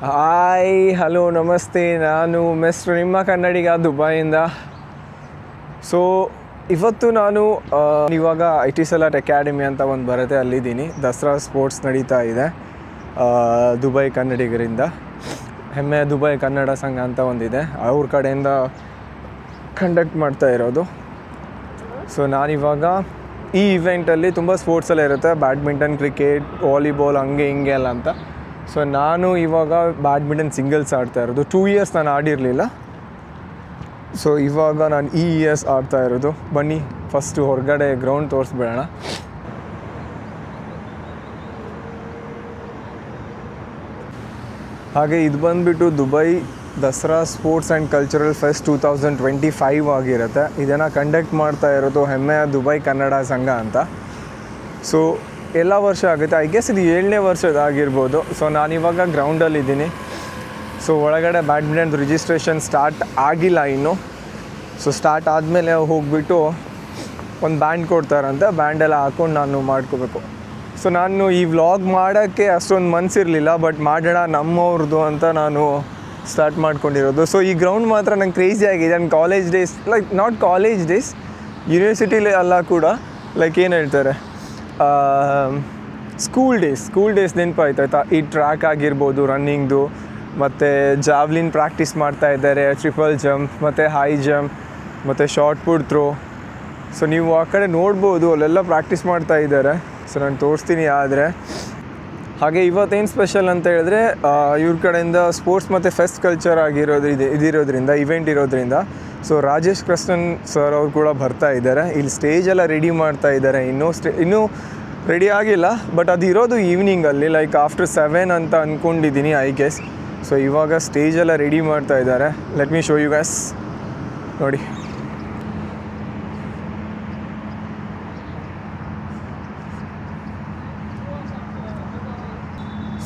Hi hello ನಮಸ್ತೆ, ನಾನು mister ನಿಮ್ಮ ಕನ್ನಡಿಗ ದುಬೈಯಿಂದ. ಸೊ ಇವತ್ತು ನಾನು ಇವಾಗ ಇಟಿಸಲಾಟ್ ಅಕಾಡೆಮಿ ಅಂತ ಒಂದು ಬರುತ್ತೆ, ಅಲ್ಲಿದ್ದೀನಿ. ದಸರಾ ಸ್ಪೋರ್ಟ್ಸ್ ನಡೀತಾ ಇದೆ ದುಬೈ ಕನ್ನಡಿಗರಿಂದ. ಹೆಮ್ಮೆಯ ದುಬೈ ಕನ್ನಡ ಸಂಘ ಅಂತ ಒಂದಿದೆ, ಅವ್ರ ಕಡೆಯಿಂದ ಕಂಡಕ್ಟ್ ಮಾಡ್ತಾ ಇರೋದು. ಸೊ ನಾನಿವಾಗ ಈ ಇವೆಂಟಲ್ಲಿ ತುಂಬ ಸ್ಪೋರ್ಟ್ಸೆಲ್ಲ ಇರುತ್ತೆ, ಬ್ಯಾಡ್ಮಿಂಟನ್, ಕ್ರಿಕೆಟ್, ವಾಲಿಬಾಲ್, ಹಂಗೆ ಹಿಂಗೆ ಎಲ್ಲ ಅಂತ. ಸೊ ನಾನು ಇವಾಗ ಬ್ಯಾಡ್ಮಿಂಟನ್ ಸಿಂಗಲ್ಸ್ ಆಡ್ತಾ ಇರೋದು. 2 ಇಯರ್ಸ್ ನಾನು ಆಡಿರಲಿಲ್ಲ. ಸೊ ಇವಾಗ ನಾನು ಈ ಇಯರ್ಸ್ ಆಡ್ತಾ ಇರೋದು. ಬನ್ನಿ ಫಸ್ಟು ಹೊರಗಡೆ ಗ್ರೌಂಡ್ ತೋರಿಸ್ಬಿಡೋಣ. ಹಾಗೆ ಇದು ಬಂದುಬಿಟ್ಟು Dubai Dasara sports and cultural fest 2025 ಆಗಿರುತ್ತೆ. ಇದನ್ನು ಕಂಡಕ್ಟ್ ಮಾಡ್ತಾ ಇರೋದು ಹೆಮ್ಮೆಯ ದುಬೈ ಕನ್ನಡ ಸಂಘ ಅಂತ. ಸೊ ಎಲ್ಲ ವರ್ಷ ಆಗುತ್ತೆ, ಐ ಗೆಸ್ ಇದು 7ನೇ ವರ್ಷದಾಗಿರ್ಬೋದು. ಸೊ ನಾನಿವಾಗ ಗ್ರೌಂಡಲ್ಲಿದ್ದೀನಿ. ಸೊ ಒಳಗಡೆ ಬ್ಯಾಡ್ಮಿಂಟನ್ ರಿಜಿಸ್ಟ್ರೇಷನ್ ಸ್ಟಾರ್ಟ್ ಆಗಿಲ್ಲ ಇನ್ನೂ. ಸೊ ಸ್ಟಾರ್ಟ್ ಆದಮೇಲೆ ಹೋಗಿಬಿಟ್ಟು ಒಂದು ಬ್ಯಾಂಡ್ ಕೊಡ್ತಾರಂತೆ, ಬ್ಯಾಂಡೆಲ್ಲ ಹಾಕ್ಕೊಂಡು ನಾನು ಮಾಡ್ಕೋಬೇಕು. ಸೊ ನಾನು ಈ ವ್ಲಾಗ್ ಮಾಡೋಕ್ಕೆ ಅಷ್ಟೊಂದು ಮನಸ್ಸಿರಲಿಲ್ಲ, ಬಟ್ ಮಾಡೋಣ ನಮ್ಮವ್ರದ್ದು ಅಂತ ನಾನು ಸ್ಟಾರ್ಟ್ ಮಾಡ್ಕೊಂಡಿರೋದು. ಸೊ ಈ ಗ್ರೌಂಡ್ ಮಾತ್ರ ನಂಗೆ ಕ್ರೇಜಿ ಆಗಿದೆ. ನನ್ನ college days, like not college days, ಯೂನಿವರ್ಸಿಟಿಲಿ ಎಲ್ಲ ಕೂಡ ಲೈಕ್ ಏನು ಹೇಳ್ತಾರೆ, ಸ್ಕೂಲ್ ಡೇಸ್ ನೆನಪಾಯ್ತಾಯ್ತಾ. ಈ ಟ್ರ್ಯಾಕ್ ಆಗಿರ್ಬೋದು, ರನ್ನಿಂಗ್ದು, ಮತ್ತು ಜಾವ್ಲಿನ್ ಪ್ರಾಕ್ಟೀಸ್ ಮಾಡ್ತಾ ಇದ್ದಾರೆ, ಟ್ರಿಪಲ್ ಜಂಪ್ ಮತ್ತು ಹೈ ಜಂಪ್ ಮತ್ತು ಶಾರ್ಟ್ ಪುಟ್ ಥ್ರೋ. ಸೊ ನೀವು ಆ ಕಡೆ ನೋಡ್ಬೋದು, ಅಲ್ಲೆಲ್ಲ ಪ್ರಾಕ್ಟೀಸ್ ಮಾಡ್ತಾ ಇದ್ದಾರೆ. ಸೊ ನಾನು ತೋರಿಸ್ತೀನಿ. ಆದರೆ ಹಾಗೆ ಇವತ್ತೇನು ಸ್ಪೆಷಲ್ ಅಂತ ಹೇಳಿದ್ರೆ, ಇವ್ರ ಕಡೆಯಿಂದ ಸ್ಪೋರ್ಟ್ಸ್ ಮತ್ತು ಫೆಸ್ಟ್ ಕಲ್ಚರ್ ಇದಿರೋದ್ರಿಂದ, ಇವೆಂಟ್ ಇರೋದ್ರಿಂದ, ಸೊ ರಾಜೇಶ್ ಕೃಷ್ಣನ್ ಸರ್ ಅವ್ರು ಕೂಡ ಬರ್ತಾ ಇದ್ದಾರೆ. ಇಲ್ಲಿ ಸ್ಟೇಜೆಲ್ಲ ರೆಡಿ ಮಾಡ್ತಾ ಇದ್ದಾರೆ. ಇನ್ನೂ ರೆಡಿ ಆಗಿಲ್ಲ, ಬಟ್ ಅದು ಇರೋದು ಈವ್ನಿಂಗಲ್ಲಿ, ಲೈಕ್ ಆಫ್ಟರ್ 7 ಅಂತ ಅಂದ್ಕೊಂಡಿದ್ದೀನಿ, ಐ ಗೆಸ್. ಸೊ ಇವಾಗ ಸ್ಟೇಜೆಲ್ಲ ರೆಡಿ ಮಾಡ್ತಾ ಇದ್ದಾರೆ. Let me show you guys. ನೋಡಿ,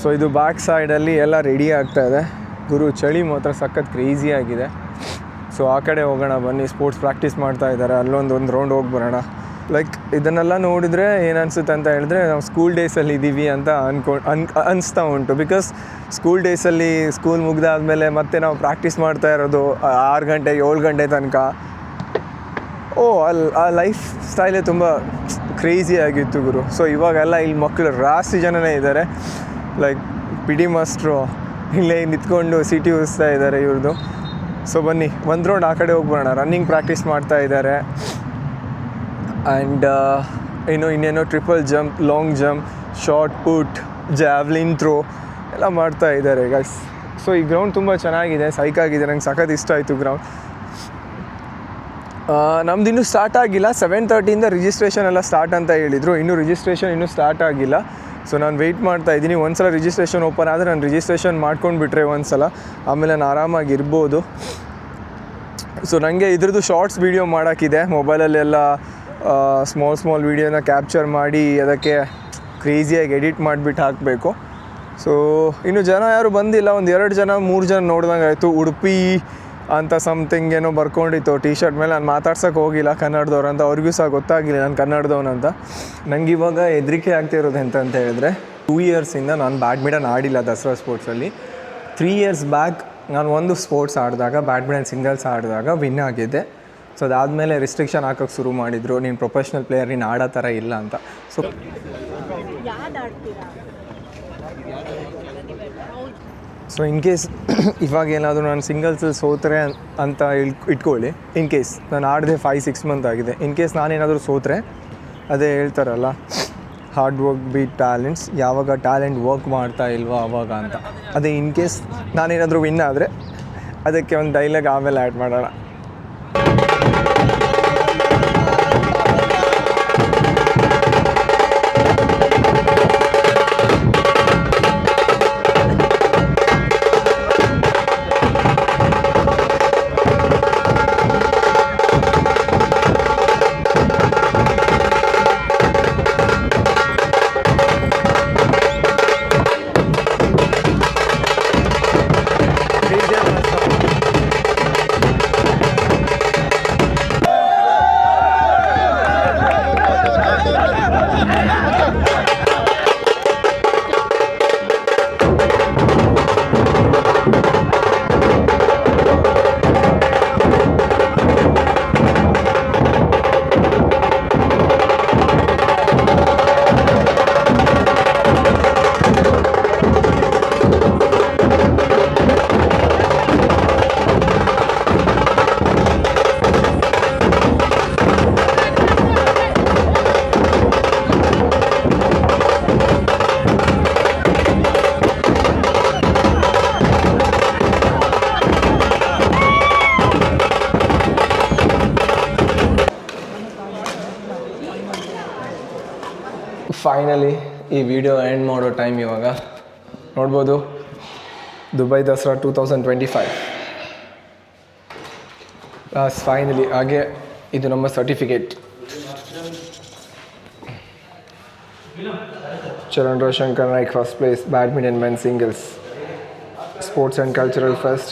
ಸೊ ಇದು ಬ್ಯಾಕ್ ಸೈಡಲ್ಲಿ ಎಲ್ಲ ರೆಡಿ ಆಗ್ತಾ ಇದೆ. ಗುರು ಚಳಿ ಮಾತ್ರ ಸಖತ್ ಕ್ರೇಜಿ ಆಗಿದೆ. ಸೊ ಆ ಕಡೆ ಹೋಗೋಣ ಬನ್ನಿ. ಸ್ಪೋರ್ಟ್ಸ್ ಪ್ರಾಕ್ಟೀಸ್ ಮಾಡ್ತಾ ಇದ್ದಾರೆ, ಅಲ್ಲೊಂದು ರೌಂಡ್ ಹೋಗಿ ಬರೋಣ. ಲೈಕ್ ಇದನ್ನೆಲ್ಲ ನೋಡಿದರೆ ಏನು ಅನಿಸುತ್ತೆ ಅಂತ ಹೇಳಿದ್ರೆ, ನಾವು ಸ್ಕೂಲ್ ಡೇಸಲ್ಲಿ ಇದ್ದೀವಿ ಅಂತ ಅನಿಸ್ತಾ ಉಂಟು. ಬಿಕಾಸ್ ಸ್ಕೂಲ್ ಡೇಸಲ್ಲಿ ಸ್ಕೂಲ್ ಮುಗಿದಾದ್ಮೇಲೆ ಮತ್ತೆ ನಾವು ಪ್ರಾಕ್ಟೀಸ್ ಮಾಡ್ತಾ ಇರೋದು 6 ಗಂಟೆ 7 ಗಂಟೆ ತನಕ. ಆ ಲೈಫ್ ಸ್ಟೈಲೇ ತುಂಬ ಕ್ರೇಜಿ ಆಗಿತ್ತು ಗುರು. ಸೊ ಇವಾಗೆಲ್ಲ ಇಲ್ಲಿ ಮಕ್ಕಳು ರಾಶಿ ಜನನೇ ಇದ್ದಾರೆ. ಲೈಕ್ ಪಿಡಿ ಮಾಸ್ಟ್ರು ಇಲ್ಲೇ ನಿಂತ್ಕೊಂಡು ಸಿಟಿ ಉಳಿಸ್ತಾ ಇದ್ದಾರೆ ಇವ್ರದ್ದು. ಸೊ ಬನ್ನಿ ಒಂದು ರೌಂಡ್ ಆ ಕಡೆ ಹೋಗ್ಬರೋಣ. ರನ್ನಿಂಗ್ ಪ್ರಾಕ್ಟೀಸ್ ಮಾಡ್ತಾ ಇದ್ದಾರೆ. ಆ್ಯಂಡ್ ಇನ್ನೇನೋ triple jump, long jump, shot put, javelin throw ಎಲ್ಲ ಮಾಡ್ತಾ ಇದ್ದಾರೆ ಗೈಸ್. ಸೊ ಈ ಗ್ರೌಂಡ್ ತುಂಬ ಚೆನ್ನಾಗಿದೆ, ಸೈಕಾಗಿದೆ. ನಂಗೆ ಸಖತ್ ಇಷ್ಟ ಆಯಿತು ಗ್ರೌಂಡ್. ನಮ್ದು ಇನ್ನೂ ಸ್ಟಾರ್ಟ್ ಆಗಿಲ್ಲ. 7:30 ರಿಜಿಸ್ಟ್ರೇಷನ್ ಎಲ್ಲ ಸ್ಟಾರ್ಟ್ ಅಂತ ಹೇಳಿದರು. ಇನ್ನೂ ರಿಜಿಸ್ಟ್ರೇಷನ್ ಇನ್ನೂ ಸ್ಟಾರ್ಟ್ ಆಗಿಲ್ಲ. ಸೊ ನಾನು ವೆಯ್ಟ್ ಮಾಡ್ತಾ ಇದ್ದೀನಿ. ಒಂದು ಸಲ ರಿಜಿಸ್ಟ್ರೇಷನ್ ಓಪನ್ ಆದರೆ ನಾನು ರಿಜಿಸ್ಟ್ರೇಷನ್ ಮಾಡ್ಕೊಂಡು ಬಿಟ್ಟರೆ ಒಂದು ಸಲ, ಆಮೇಲೆ ನಾನು ಆರಾಮಾಗಿರ್ಬೋದು. ಸೊ ನನಗೆ ಇದ್ರದ್ದು ಶಾರ್ಟ್ಸ್ ವೀಡಿಯೋ ಮಾಡೋಕ್ಕಿದೆ. ಮೊಬೈಲಲ್ಲೆಲ್ಲ ಸ್ಮಾಲ್ ವೀಡಿಯೋನ ಕ್ಯಾಪ್ಚರ್ ಮಾಡಿ ಅದಕ್ಕೆ ಕ್ರೇಜಿಯಾಗಿ ಎಡಿಟ್ ಮಾಡಿಬಿಟ್ಟು ಹಾಕಬೇಕು. ಸೊ ಇನ್ನು ಜನ ಯಾರು ಬಂದಿಲ್ಲ, ಒಂದು 2 ಜನ 3 ಜನ ನೋಡ್ದಂಗೆ ಆಯಿತು. ಉಡುಪಿ ಅಂತ ಸಮಥಿಂಗ್ ಏನೋ ಬರ್ಕೊಂಡಿತ್ತು ಟಿ ಶರ್ಟ್ ಮೇಲೆ. ನಾನು ಮಾತಾಡ್ಸೋಕೆ ಹೋಗಿಲ್ಲ ಕನ್ನಡದವ್ರು ಅಂತ, ಅವ್ರಿಗೂ ಸಹ ಗೊತ್ತಾಗಿಲ್ಲ ನಾನು ಕನ್ನಡದವನಂತ. ನಂಗೆ ಇವಾಗ ಹೆದರಿಕೆ ಆಗ್ತಿರೋದು ಅಂತ ಹೇಳಿದ್ರೆ, 2 ಇಯರ್ಸಿಂದ ನಾನು ಬ್ಯಾಡ್ಮಿಂಟನ್ ಆಡಿಲ್ಲ ದಸರಾ ಸ್ಪೋರ್ಟ್ಸಲ್ಲಿ. 3 ಇಯರ್ಸ್ ಬ್ಯಾಕ್ ನಾನು ಒಂದು ಸ್ಪೋರ್ಟ್ಸ್ ಆಡಿದಾಗ, ಬ್ಯಾಡ್ಮಿಂಟನ್ ಸಿಂಗಲ್ಸ್ ಆಡಿದಾಗ ವಿನ್ ಆಗಿದ್ದೆ. ಸೊ ಅದಾದಮೇಲೆ ರಿಸ್ಟ್ರಿಕ್ಷನ್ ಹಾಕೋಕ್ಕೆ ಶುರು ಮಾಡಿದರು, ನೀನು ಪ್ರೊಫೆಷ್ನಲ್ ಪ್ಲೇಯರ್, ನೀನು ಆಡೋ ಥರ ಇಲ್ಲ ಅಂತ. ಸೊ ಇನ್ ಕೇಸ್ ಇವಾಗ ಏನಾದರೂ ನಾನು ಸಿಂಗಲ್ಸಲ್ಲಿ ಸೋತ್ರೆ ಅಂತ ಇಟ್ಕೊಳ್ಳಿ. ಇನ್ ಕೇಸ್ ನಾನು ಆಡಿದೆ 5-6 ಮಂತ್ ಆಗಿದೆ. ಇನ್ ಕೇಸ್ ನಾನೇನಾದರೂ ಸೋತ್ರೆ, ಅದೇ ಹೇಳ್ತಾರಲ್ಲ, ಹಾರ್ಡ್ ವರ್ಕ್ ಬೀಟ್ ಟ್ಯಾಲೆಂಟ್ಸ್, ಯಾವಾಗ ಟ್ಯಾಲೆಂಟ್ ವರ್ಕ್ ಮಾಡ್ತಾ ಇಲ್ವೋ ಆವಾಗ ಅಂತ. ಅದೇ ಇನ್ ಕೇಸ್ ನಾನೇನಾದರೂ ವಿನ್ ಆದರೆ ಅದಕ್ಕೆ ಒಂದು ಡೈಲಾಗ್ ಆಮೇಲೆ ಆ್ಯಡ್ ಮಾಡೋಣ. ಫೈನಲಿ ಈ ವಿಡಿಯೋ ಎಂಡ್ ಮಾಡೋ ಟೈಮ್ ಇವಾಗ ನೋಡ್ಬೋದು. Dubai Dasara 2025 finally. ಹಾಗೆ ಇದು ನಮ್ಮ certificate. Charan Roshankar Naik first place, badminton men singles, sports and cultural fest.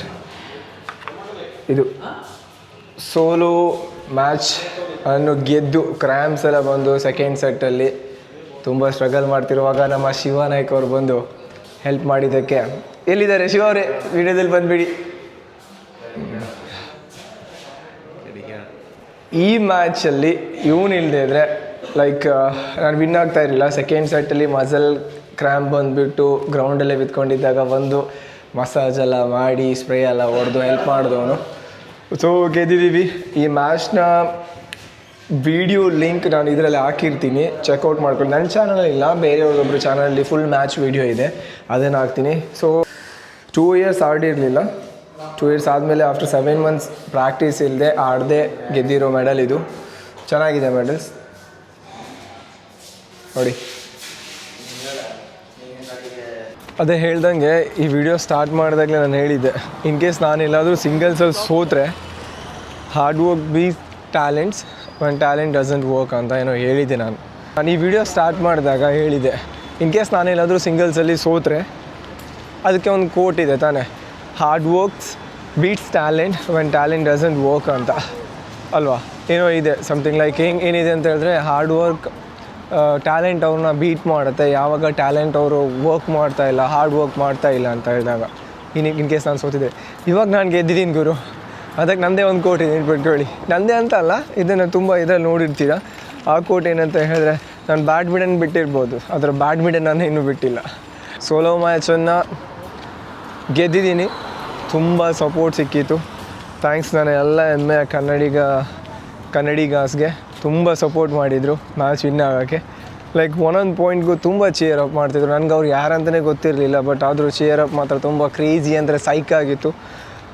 ಇದು ಸೋಲೋ ಮ್ಯಾಚ್ ಅನ್ನು ಗೆದ್ದು ಕ್ರ್ಯಾಂಪ್ಸ್ ಎಲ್ಲ ಬಂದು ಸೆಕೆಂಡ್ ಸೆಟ್ಟಲ್ಲಿ ತುಂಬ ಸ್ಟ್ರಗಲ್ ಮಾಡ್ತಿರುವಾಗ ನಮ್ಮ ಶಿವ ನಾಯ್ಕ್ ಅವ್ರು ಬಂದು ಹೆಲ್ಪ್ ಮಾಡಿದ್ದಕ್ಕೆ. ಎಲ್ಲಿದ್ದಾರೆ ಶಿವ ಅವರೇ? ವಿಡಿಯೋದಲ್ಲಿ ಬಂದುಬಿಡಿ. ಈ ಮ್ಯಾಚಲ್ಲಿ ಇವನು ಇಲ್ಲದೆ ಇದ್ದರೆ ಲೈಕ್ ನಾನು ವಿನ್ ಆಗ್ತಾ ಇರಲಿಲ್ಲ. ಸೆಕೆಂಡ್ ಸೆಟ್ಟಲ್ಲಿ ಮಸಲ್ ಕ್ರ್ಯಾಂಪ್ ಬಂದುಬಿಟ್ಟು ಗ್ರೌಂಡಲ್ಲೇ ಬಿತ್ಕೊಂಡಿದ್ದಾಗ ಬಂದು ಮಸಾಜ್ ಎಲ್ಲ ಮಾಡಿ ಸ್ಪ್ರೇ ಎಲ್ಲ ಹೊಡೆದು ಹೆಲ್ಪ್ ಮಾಡಿದವನು. ಸೊ ಗೆದ್ದಿದ್ದೀವಿ. ಈ ಮ್ಯಾಚ್ನ ವಿಡಿಯೋ ಲಿಂಕ್ ನಾನು ಇದರಲ್ಲಿ ಹಾಕಿರ್ತೀನಿ, ಚೆಕ್ಔಟ್ ಮಾಡ್ಕೊಂಡು. ನನ್ನ ಚಾನಲಲ್ಲಿಲ್ಲ, ಬೇರೆಯವ್ರೊಬ್ಬರು ಚಾನಲಲ್ಲಿ ಫುಲ್ ಮ್ಯಾಚ್ ವೀಡಿಯೋ ಇದೆ, ಅದನ್ನು ಹಾಕ್ತೀನಿ. ಸೊ 2 ಇಯರ್ಸ್ ಆಡಿರಲಿಲ್ಲ. 2 ಇಯರ್ಸ್ ಆದಮೇಲೆ ಆಫ್ಟರ್ 7 ಮಂತ್ಸ್ ಪ್ರಾಕ್ಟೀಸ್ ಇಲ್ಲದೆ ಆಡದೆ ಗೆದ್ದಿರೋ ಮೆಡಲ್ ಇದು. ಚೆನ್ನಾಗಿದೆ ಮೆಡಲ್ಸ್ ನೋಡಿ. ಅದೇ ಹೇಳ್ದಂಗೆ ಈ ವಿಡಿಯೋ ಸ್ಟಾರ್ಟ್ ಮಾಡಿದಾಗಲೇ ನಾನು ಹೇಳಿದ್ದೆ, ಇನ್ ಕೇಸ್ ನಾನೆಲ್ಲಾದರೂ ಸಿಂಗಲ್ಸಲ್ಲಿ ಸೋತ್ರೆ hard work beat talents when talent doesn't work ಅಂತ ಏನೋ ಹೇಳಿದ್ದೆ. ನಾನು ಈ ವಿಡಿಯೋ ಸ್ಟಾರ್ಟ್ ಮಾಡಿದಾಗ ಹೇಳಿದ್ದೆ, ಇನ್ ಕೇಸ್ ನಾನೆಲ್ಲಾದರೂ ಸಿಂಗಲ್ಸಲ್ಲಿ ಸೋತ್ರೆ ಅದಕ್ಕೆ ಒಂದು ಕೋಟ್ ಇದೆ ತಾನೇ, hard works beats talent when talent doesn't work ಅಂತ ಅಲ್ವಾ? ಏನೋ ಇದೆ ಸಮಥಿಂಗ್ ಲೈಕ್ ಏನಿದೆ ಅಂತ ಹೇಳಿದ್ರೆ, ಹಾರ್ಡ್ ವರ್ಕ್ ಟ್ಯಾಲೆಂಟ್ ಅವ್ರನ್ನ ಬೀಟ್ ಮಾಡುತ್ತೆ ಯಾವಾಗ ಟ್ಯಾಲೆಂಟ್ ಅವರು ವರ್ಕ್ ಮಾಡ್ತಾಯಿಲ್ಲ, ಹಾರ್ಡ್ ವರ್ಕ್ ಮಾಡ್ತಾಯಿಲ್ಲ ಅಂತ ಹೇಳಿದಾಗ. ಇನ್ ಕೇಸ್ ನಾನು ಸೋತಿದ್ದೆ. ಇವಾಗ ನಾನು ಗೆದ್ದಿದ್ದೀನಿ ಗುರು, ಅದಕ್ಕೆ ನನ್ನದೇ ಒಂದು ಕೋಟ್ ಇದೆ, ಇಟ್ಬಿಟ್ಕೊಳ್ಳಿ. ನನ್ನದೇ ಅಂತ ಅಲ್ಲ, ಇದನ್ನು ತುಂಬ ಇದರಲ್ಲಿ ನೋಡಿರ್ತೀರ. ಆ ಕೋಟ್ ಏನಂತ ಹೇಳಿದ್ರೆ, ನಾನು ಬ್ಯಾಡ್ಮಿಂಟನ್ ಬಿಟ್ಟಿರ್ಬೋದು, ಅದರ ಬ್ಯಾಡ್ಮಿಂಟನ್ ನಾನು ಇನ್ನೂ ಬಿಟ್ಟಿಲ್ಲ. ಸೋಲೋ ಮ್ಯಾಚನ್ನು ಗೆದ್ದಿದ್ದೀನಿ, ತುಂಬ ಸಪೋರ್ಟ್ ಸಿಕ್ಕಿತ್ತು. ಥ್ಯಾಂಕ್ಸ್ ನನ್ನ ಎಲ್ಲ ಹೆಮ್ಮೆಯ ಕನ್ನಡಿಗಾಸ್ಗೆ ತುಂಬ ಸಪೋರ್ಟ್ ಮಾಡಿದರು ಮ್ಯಾಚ್ ವಿನ್ ಆಗೋಕ್ಕೆ. ಲೈಕ್ ಒಂದೊಂದು ಪಾಯಿಂಟ್ಗೂ ತುಂಬ ಚಿಯರ್ ಅಪ್ ಮಾಡ್ತಿದ್ರು. ನನಗೆ ಅವ್ರು ಯಾರಂತಲೇ ಗೊತ್ತಿರಲಿಲ್ಲ, ಬಟ್ ಆದರೂ ಚಿಯರ್ ಅಪ್ ಮಾತ್ರ ತುಂಬ ಕ್ರೇಜಿ ಅಂದರೆ ಸೈಕ್ ಆಗಿತ್ತು.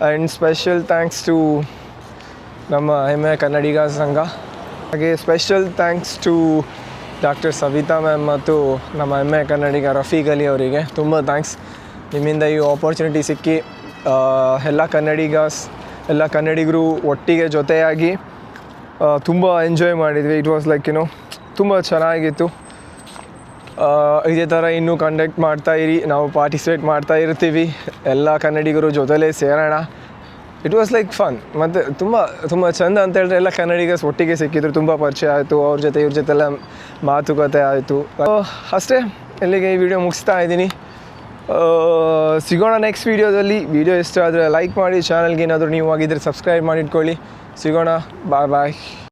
ಆ್ಯಂಡ್ ಸ್ಪೆಷಲ್ ಥ್ಯಾಂಕ್ಸ್ ಟು ನಮ್ಮ ಹೆಮ್ಮೆಯ ಕನ್ನಡಿಗ ಸಂಘ. ಹಾಗೆ special thanks to doctor Savita ma'am ಮತ್ತು ನಮ್ಮ ಹೆಮ್ಮೆಯ ಕನ್ನಡಿಗ ರಫೀಕ್ ಅಲಿ ಅವರಿಗೆ ತುಂಬ ಥ್ಯಾಂಕ್ಸ್. ನಿಮ್ಮಿಂದ ಈ ಆಪರ್ಚುನಿಟಿ ಸಿಕ್ಕಿ ಎಲ್ಲ ಕನ್ನಡಿಗರು ಒಟ್ಟಿಗೆ ಜೊತೆಯಾಗಿ ತುಂಬ ಎಂಜಾಯ್ ಮಾಡಿದ್ವಿ. ಇಟ್ ವಾಸ್ ಲೈಕ್ ತುಂಬ ಚೆನ್ನಾಗಿತ್ತು. ಇದೇ ಥರ ಇನ್ನೂ ಕಂಡಕ್ಟ್ ಮಾಡ್ತಾಯಿರಿ, ನಾವು ಪಾರ್ಟಿಸಿಪೇಟ್ ಮಾಡ್ತಾ ಇರ್ತೀವಿ, ಎಲ್ಲ ಕನ್ನಡಿಗರು ಜೊತೆಲೇ ಸೇರೋಣ. It was like fun. ಮತ್ತು ತುಂಬ ಚೆಂದ ಅಂತ ಹೇಳಿದ್ರೆ ಎಲ್ಲ ಕನ್ನಡಿಗರ್ಸ್ ಒಟ್ಟಿಗೆ ಸಿಕ್ಕಿದ್ರು, ತುಂಬ ಪರಿಚಯ ಆಯಿತು. ಅವ್ರ ಜೊತೆ ಇವ್ರ ಜೊತೆ ಎಲ್ಲ ಮಾತುಕತೆ ಆಯಿತು. ಅಷ್ಟೇ, ಇಲ್ಲಿಗೆ ಈ ವಿಡಿಯೋ ಮುಗಿಸ್ತಾ ಇದ್ದೀನಿ. ಸಿಗೋಣ ನೆಕ್ಸ್ಟ್ ವೀಡಿಯೋದಲ್ಲಿ. ವಿಡಿಯೋ ಇಷ್ಟ ಆದರೆ ಲೈಕ್ ಮಾಡಿ, ಚಾನಲ್ಗೆ ಏನಾದರೂ ನೀವು ಆಗಿದ್ದರೆ ಸಬ್ಸ್ಕ್ರೈಬ್ ಮಾಡಿಟ್ಕೊಳ್ಳಿ. ಸಿಗೋಣ, ಬಾಯ್.